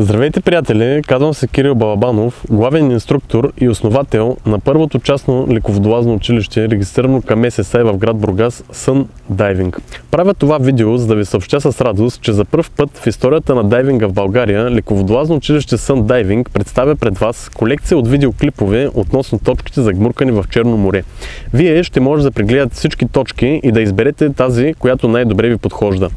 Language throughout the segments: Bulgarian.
Здравейте, приятели! Казвам се Кирил Балабанов, главен инструктор и основател на първото частно леководолазно училище, регистрирано към МСС в град Бургас, Sun Diving. Правя това видео, за да ви съобщя с радост, че за пръв път в историята на дайвинга в България леководолазно училище Sun Diving представя пред вас колекция от видеоклипове относно точките за гмуркане в Черно море. Вие ще може да прегледате всички точки и да изберете тази, която най-добре ви подхожда.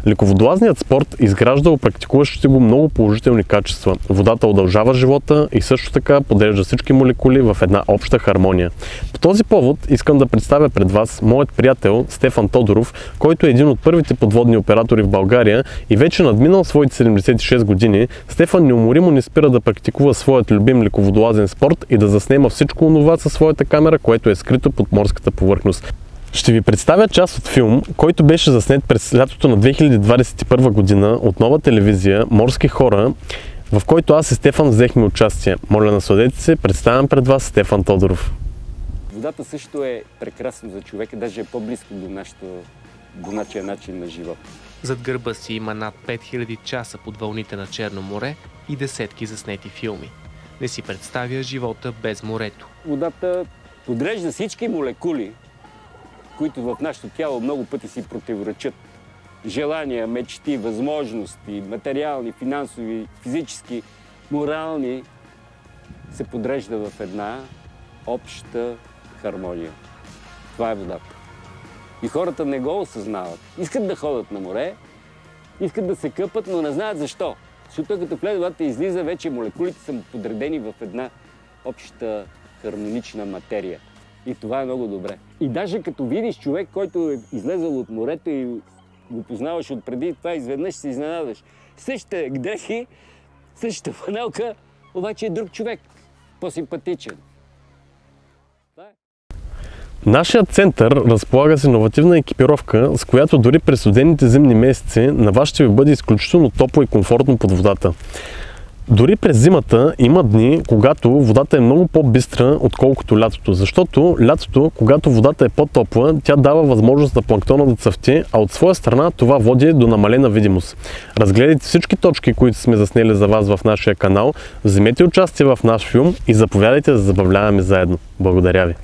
Леководолазният спорт изгражда у практикуващите го много положителни качества. Водата удължава живота и също така подрежда всички молекули в една обща хармония. По този повод искам да представя пред вас моят приятел Стефан Тодоров, който е един от първите подводни оператори в България и вече надминал своите 76 години. Стефан неуморимо не спира да практикува своят любим леководолазен спорт и да заснема всичко онова със своята камера, което е скрито под морската повърхност. Ще ви представя част от филм, който беше заснет през лятото на 2021 година от Нова телевизия "Морски хора", в който аз и Стефан взехме участие. Моля, насладете се, представям пред вас Стефан Тодоров. Водата също е прекрасно за човека, даже е по-близко до нашия начин на живот. Зад гърба си има над 5000 часа под вълните на Черно море и десетки заснети филми. Не си представя живота без морето. Водата подрежда всички молекули, които в нашето тяло много пъти си противоречат. Желания, мечти, възможности, материални, финансови, физически, морални, се подрежда в една обща хармония. Това е водата. И хората не го осъзнават. Искат да ходят на море, искат да се къпат, но не знаят защо. Защото като влезе водата излиза, вече молекулите са подредени в една обща хармонична материя. И това е много добре. И даже като видиш човек, който е излезъл от морето и го познаваш отпреди, това изведнъж се изненадаш. Същите дрехи, същата фанелка, обаче е друг човек. По-симпатичен. Нашият център разполага с иновативна екипировка, с която дори през студените зимни месеци на вас ще ви бъде изключително топло и комфортно под водата. Дори през зимата има дни, когато водата е много по-бистра, отколкото лятото. Защото лятото, когато водата е по-топла, тя дава възможност на планктона да цъфти, а от своя страна това води до намалена видимост. Разгледайте всички точки, които сме заснели за вас в нашия канал, вземете участие в наш филм и заповядайте да забавляваме заедно. Благодаря ви!